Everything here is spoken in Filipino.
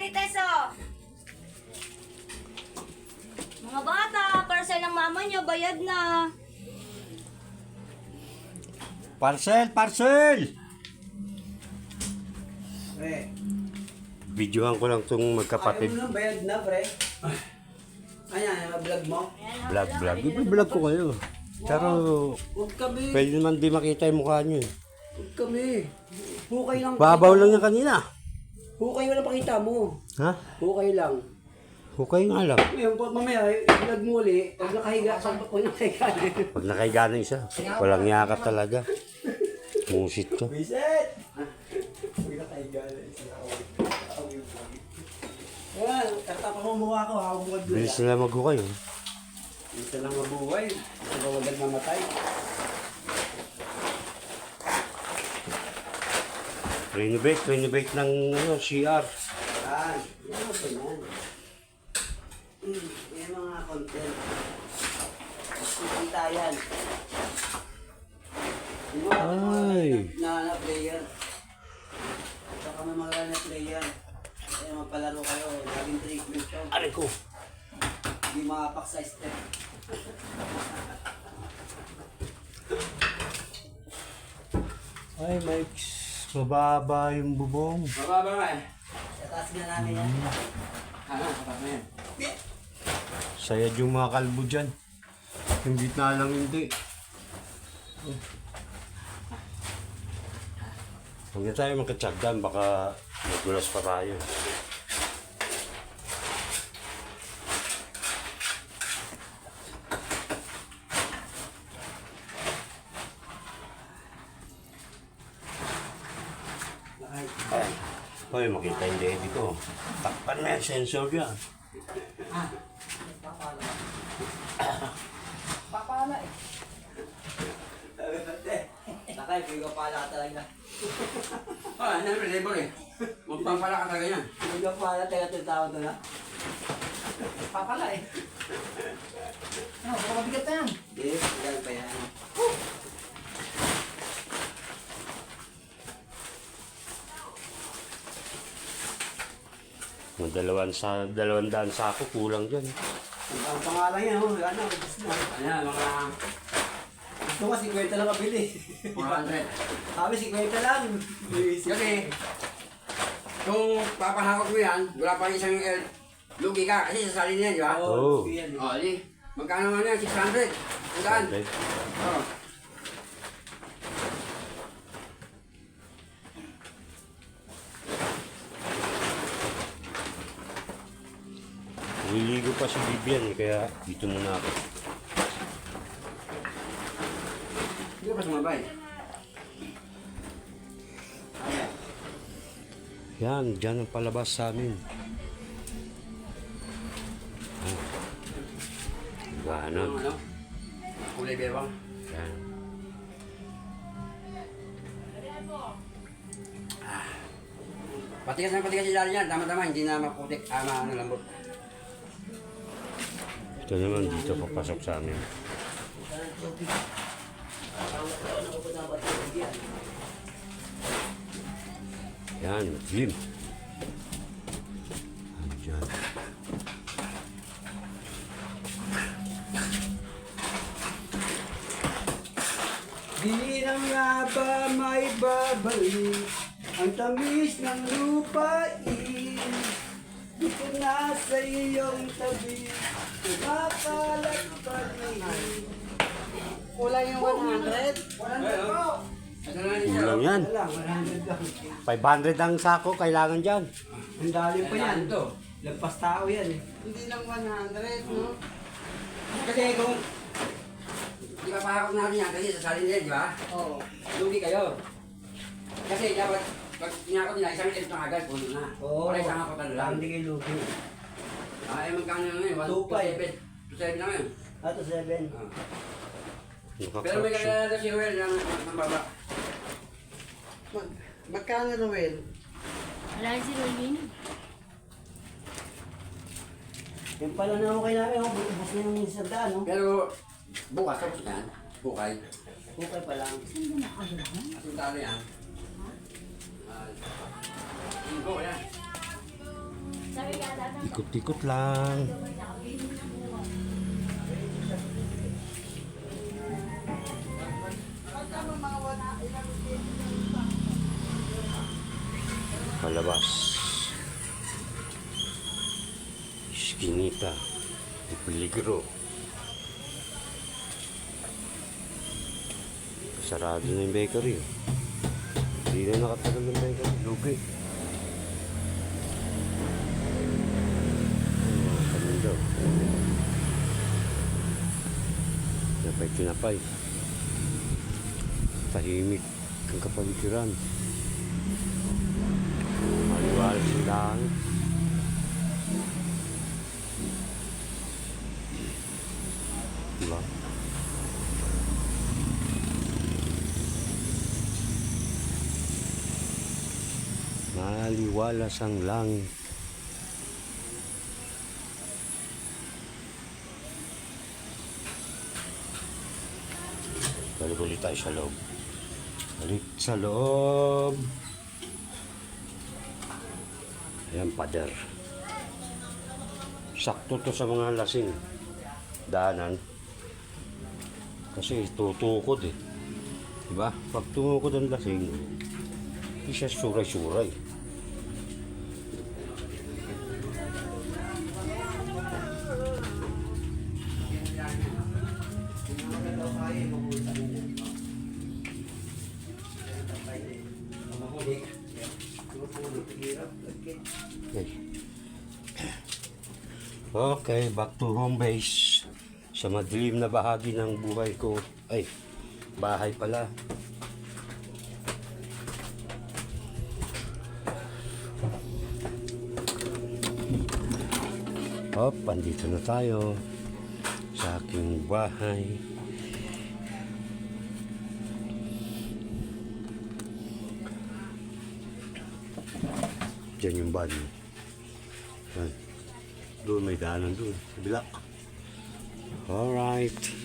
Marites, oh. Mga bata, parcel ng mama niyo, bayad na. Parcel! Parcel! Pre, Videohan ko lang itong ayaw magkapatid. mo nang bayad na, pre. Ayan, vlog mo. Vlog. Iba-vlog ko kayo. Pero Huwag kami. pwede naman di makita yung mukha nyo. Huwag kami. Hukay lang. Babaw lang yung kanina. Hukay wala pakita mo. Ha? Hukay lang. Hukay nga lang. Ngayon, pag mamaya, vlog mo ulit. Pag nakahiga, saan pa nakahiga? Pag nakahiga na isa, walang yaka talaga. Musit ka. Bisit! Pag nakahiga na isa. Ayan, katapa mo mukha ko. Hawag mo doon. Bilis nila maghukay. Oh. Isa lang mabuhay. Isa ba agad mamatay? Renovate ng CR. Ah, yan ako yan. Yan mga content. Kita yan. Yung mga Ay. na player. Saka may mga na player. Kaya magpalaro kayo. Laging treatment to. Aray ko. Hindi makapak sa step. Ay, Mike. Mababa yung bubong. Mababa nga eh. Sa taas nga namin yan. Ano, kapag mo yan. Sayad yung mga kalbo dyan. Yung gitna lang hindi. Huwag na tayo magkatsagdan, baka magulas pa tayo. Hoy, makita yung daddy ko. Takpan na yan, sensor yan. Papala eh. Nakay, pigo pala ka talaga. Ah, siyempre, labor eh. Magpapala ka talaga yan. Pigo pala talaga itong tao doon ha. Papala eh. Ano, baka mabigat na yan. Hindi, yan pa yan. Yung 200 sako, kulang dyan. Ang pangalan yan, oh, ano, ubus na. Ayan, mga Gusto ko, 50 lang kabili. 400. Sabi, 50 lang. Kasi, kung papahakot mo yan, wala pa isang lugi ka. Kasi sasali niya, di ba? Oo. yan. O, di. Magkano nga yan? 600. Saan? Oo. Nililigo pa si Vivian eh, kaya dito muna ako. Hindi ka pa sumabay. Yan, dyan ang palabas sa amin. Ganon. Ano? Kulay bewang. Yan. Patigas na patigas si Lali yan. Tama-tama, hindi na maputik. Ano lambot. Ito naman dito papasok sa amin. Yan, gym. Andyan. Di na nga ba may babalik ang tamis ng lupain? Dito na sa iyong tabi, kumakalat pa rin. Kulang yung 100. Ito na lang Kulang yan. Wala, 100 lang. 500 ang sako, kailangan dyan. Ang dali pa yan. Ito. Lagpas tao yan eh. Hindi lang 100, no? Kasi kung di ba pahakot natin yan kasi sasali nila, di ba? Oo. Lugi kayo. Kasi dapat pag tinakot nila, isang ito na agad, puno na. Wala isang hakotan lang. Hindi kayo lugi. Ay, magkano na ngayon? 2.5. 2.7 na ngayon. Ato 7. Ah. Pero may kalala si Ruel ng baba. Magkano Noel? Wala si Rolin. Yung pala na ako kay namin, ubos na yung isang daan, no? Pero bukas, tapos yan. Bukay. Okay pa lang. Asing talo yan. 5 yan. Ikot-ikot lang. Palabas. Eskinita. Di peligro. Sarado na yung bakery. Hindi na nakatagal ng bakery. Lugi. Kami daw. Tinapay. Tahimik ang kapaligiran. Maliwalas yung langit. Diba? Maliwalas ang langit. Balik ulit tayo sa loob. Balik sa loob. Ayan, pader. Sakto to sa mga lasing. Daanan. Kasi tutukod eh. Diba? Pag tumukod ang lasing, hindi siya suray-suray. Okay, back to home base. Sa madilim na bahagi ng buhay ko. Ay, bahay pala. Hop, andito na tayo sa aking bahay. Diyan yung banyo. Yan. Doon may daanan doon. Sa bilak. Alright.